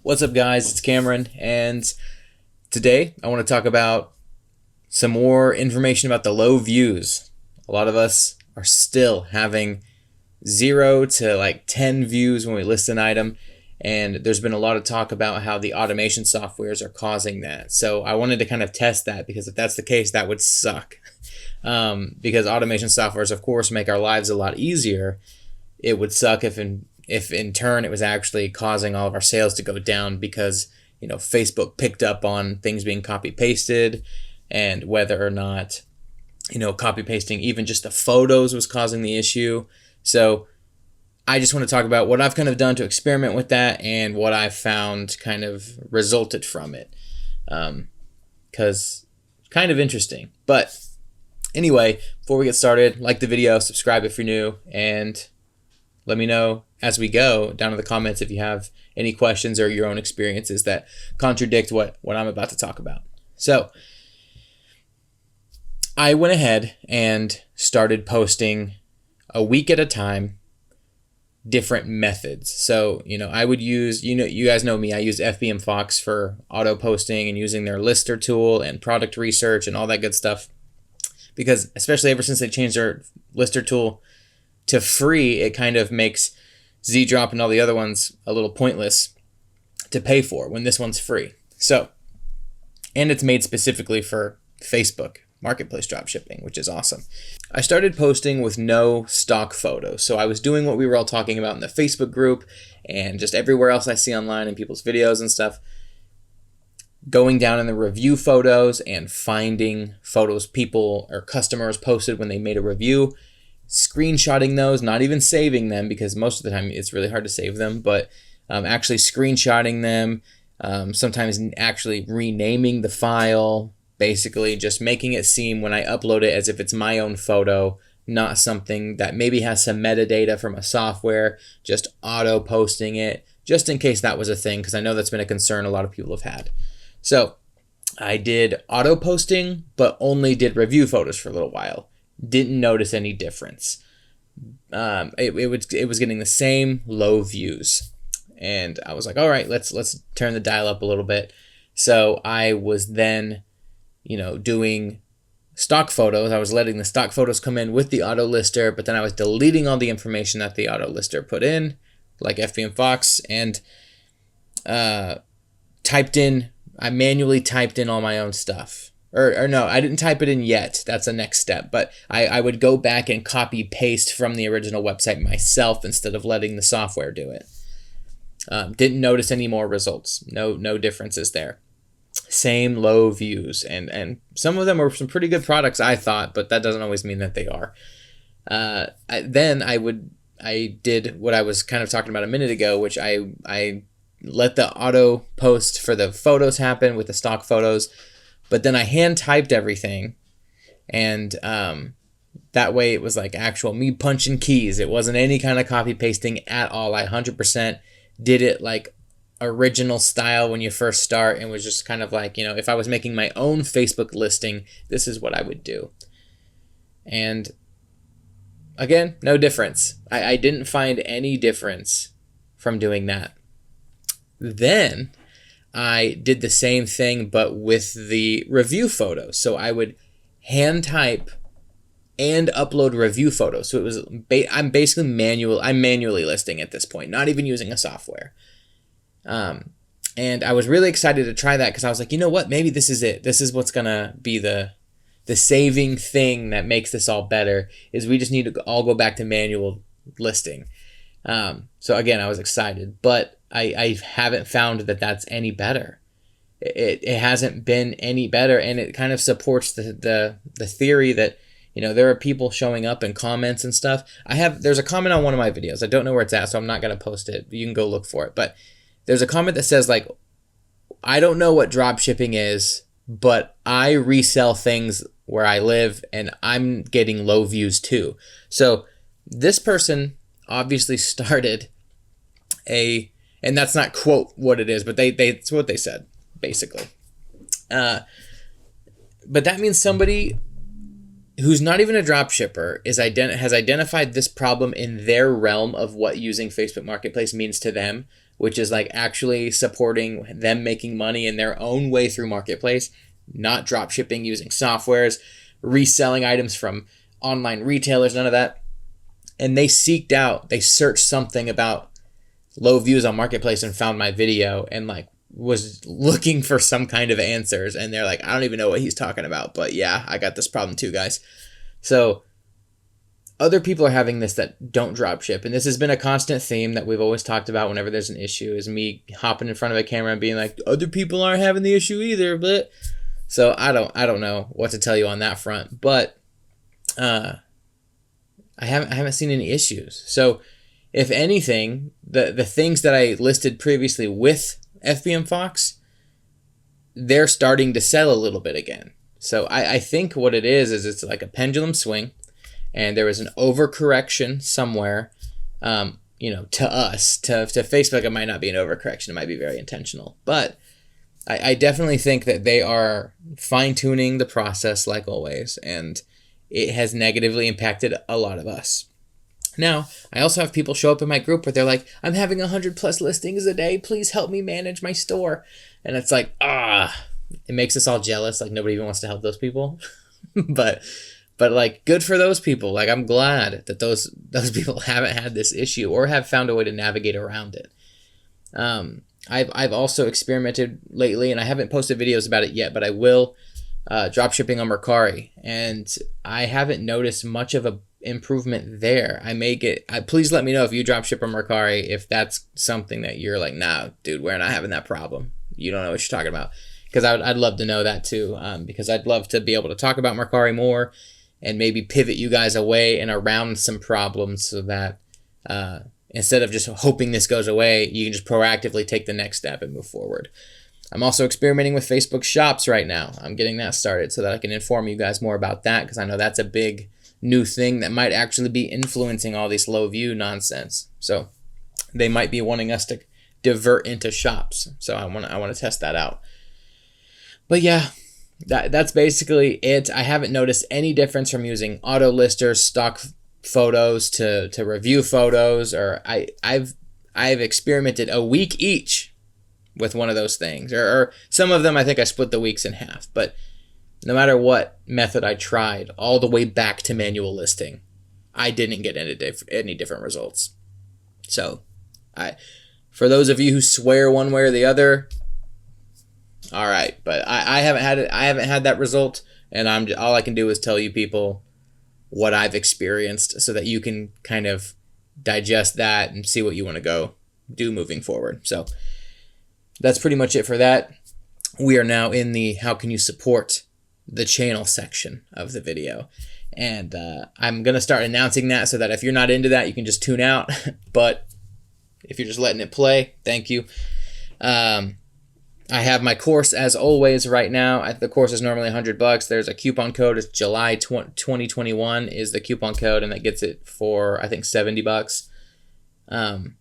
What's up, guys? It's Cameron, and today I want to talk about some more information about the low views. A lot of us are still having 0 to 10 views when we list an item, and there's been a lot of talk about how the automation softwares are causing that. So I wanted to kind of test that, because if that's the case, that would suck. Because automation softwares, of course, make our lives a lot easier. It would suck if in turn it was actually causing all of our sales to go down because, Facebook picked up on things being copy pasted, and whether or not, copy pasting even just the photos was causing the issue. So I just want to talk about what I've kind of done to experiment with that and what I've found kind of resulted from it. Because kind of interesting. But anyway, before we get started, like the video, subscribe if you're new, and let me know as we go down in the comments if you have any questions or your own experiences that contradict what I'm about to talk about. So I went ahead and started posting a week at a time, different methods. So, I would use, you guys know me, I use FBM Fox for auto posting and using their lister tool and product research and all that good stuff. Because especially ever since they changed their lister tool to free, it kind of makes ZDrop and all the other ones a little pointless to pay for when this one's free. So, and it's made specifically for Facebook Marketplace dropshipping, which is awesome. I started posting with no stock photos. So I was doing what we were all talking about in the Facebook group and just everywhere else I see online in people's videos and stuff. Going down in the review photos and finding photos people or customers posted when they made a review, screenshotting those, not even saving them, because most of the time it's really hard to save them, but actually screenshotting them, sometimes actually renaming the file, basically just making it seem when I upload it as if it's my own photo, not something that maybe has some metadata from a software, just auto posting it, just in case that was a thing, because I know that's been a concern a lot of people have had. So I did auto posting, but only did review photos for a little while. Didn't notice any difference. It was getting the same low views, and I was like, all right, let's turn the dial up a little bit. So I was then, doing stock photos. I was letting the stock photos come in with the auto lister, but then I was deleting all the information that the auto lister put in, like FBM Fox, and I manually typed in all my own stuff. Or no, I didn't type it in yet. That's the next step. But I would go back and copy paste from the original website myself instead of letting the software do it. Didn't notice any more results. No differences there. Same low views. And some of them were some pretty good products, I thought, but that doesn't always mean that they are. Then I did what I was kind of talking about a minute ago, which I let the auto post for the photos happen with the stock photos. But then I hand typed everything, and that way it was like actual me punching keys. It wasn't any kind of copy pasting at all. I 100% did it like original style when you first start, and was just kind of like, if I was making my own Facebook listing, this is what I would do. And again, no difference. I didn't find any difference from doing that. Then I did the same thing, but with the review photos. So I would hand type and upload review photos. So it was I'm manually listing at this point, not even using a software. And I was really excited to try that, because I was like, you know what? Maybe this is it. This is what's gonna be the saving thing that makes this all better. Is we just need to all go back to manual listing. So again, I was excited, but I haven't found that that's any better. It hasn't been any better, and it kind of supports the theory that, there are people showing up in comments and stuff. There's a comment on one of my videos. I don't know where it's at, so I'm not going to post it. You can go look for it. But there's a comment that says, like, I don't know what drop shipping is, but I resell things where I live, and I'm getting low views too. So this person obviously started and that's not quote what it is, but it's what they said, basically. But that means somebody who's not even a drop shipper has identified this problem in their realm of what using Facebook Marketplace means to them, which is like actually supporting them making money in their own way through Marketplace, not drop shipping using softwares, reselling items from online retailers, none of that. And they searched something about low views on Marketplace and found my video and like was looking for some kind of answers. And they're like, I don't even know what he's talking about, but yeah, I got this problem too, guys. So other people are having this that don't drop ship. And this has been a constant theme that we've always talked about whenever there's an issue, is me hopping in front of a camera and being like, other people aren't having the issue either. But so I don't know what to tell you on that front, but I haven't seen any issues. So if anything, the things that I listed previously with FBM Fox, they're starting to sell a little bit again. So I think what it is it's like a pendulum swing, and there was an overcorrection somewhere. To us, to Facebook, it might not be an overcorrection. It might be very intentional. But I definitely think that they are fine-tuning the process like always, and it has negatively impacted a lot of us. Now, I also have people show up in my group where they're like, I'm having 100+ listings a day. Please help me manage my store. And it's like, it makes us all jealous. Like, nobody even wants to help those people. but like, good for those people. Like, I'm glad that those people haven't had this issue or have found a way to navigate around it. I've also experimented lately, and I haven't posted videos about it yet, but I will, drop shipping on Mercari, and I haven't noticed much of a improvement there. Please let me know if you drop ship on Mercari, if that's something that you're like, nah, dude, we're not having that problem. You don't know what you're talking about. Because I'd love to know that too, because I'd love to be able to talk about Mercari more and maybe pivot you guys away and around some problems so that instead of just hoping this goes away, you can just proactively take the next step and move forward. I'm also experimenting with Facebook Shops right now. I'm getting that started so that I can inform you guys more about that, because I know that's a big new thing that might actually be influencing all this low view nonsense. So they might be wanting us to divert into shops. So I want to test that out. But yeah, that's basically it. I haven't noticed any difference from using auto listers, stock photos to review photos, or I've experimented a week each with one of those things, or some of them I think I split the weeks in half. But no matter what method I tried, all the way back to manual listing, I didn't get any different results. So for those of you who swear one way or the other, all right, but I haven't had it. I haven't had that result, and all I can do is tell you people what I've experienced so that you can kind of digest that and see what you want to go do moving forward. So that's pretty much it for that. We are now in the how can you support the channel section of the video. And I'm going to start announcing that so that if you're not into that, you can just tune out. But if you're just letting it play, thank you. I have my course as always right now. The course is normally $100. There's a coupon code. It's July 2021 is the coupon code, and that gets it for, I think, $70. I'm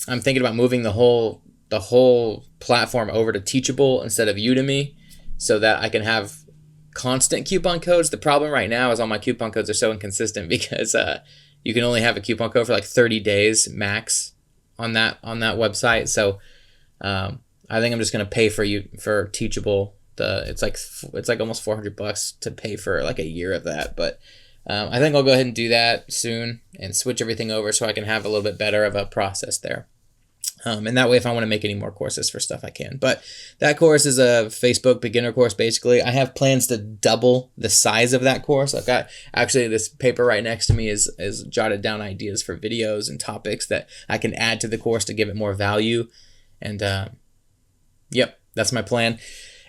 thinking about moving the whole platform over to Teachable instead of Udemy, so that I can have constant coupon codes. The problem right now is all my coupon codes are so inconsistent because you can only have a coupon code for like 30 days max on that website. So I think I'm just gonna pay for Teachable. It's like almost $400 to pay for like a year of that. But I think I'll go ahead and do that soon and switch everything over so I can have a little bit better of a process there. And that way, if I want to make any more courses for stuff, I can. But that course is a Facebook beginner course, basically. I have plans to double the size of that course. I've got, actually, this paper right next to me is jotted down ideas for videos and topics that I can add to the course to give it more value. And, yep, that's my plan.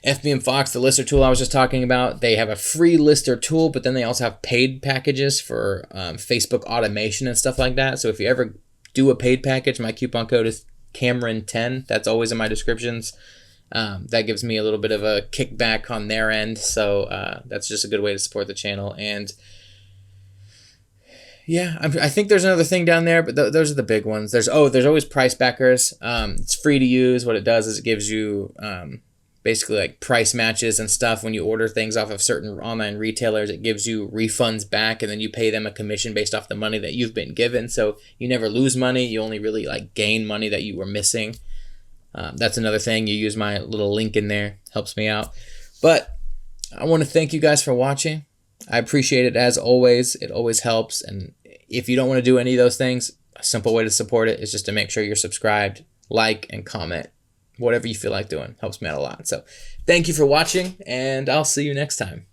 FBM Fox, the lister tool I was just talking about, they have a free lister tool, but then they also have paid packages for Facebook automation and stuff like that. So if you ever do a paid package, my coupon code is Cameron10. That's always in my descriptions. That gives me a little bit of a kickback on their end. So that's just a good way to support the channel. And yeah, I think there's another thing down there, but those are the big ones. There's always Price Backers. It's free to use. What it does is it gives you basically like price matches and stuff. When you order things off of certain online retailers, it gives you refunds back, and then you pay them a commission based off the money that you've been given. So you never lose money. You only really like gain money that you were missing. That's another thing. You use my little link in there. Helps me out. But I want to thank you guys for watching. I appreciate it as always. It always helps. And if you don't want to do any of those things, a simple way to support it is just to make sure you're subscribed, like, and comment. Whatever you feel like doing helps me out a lot. So thank you for watching, and I'll see you next time.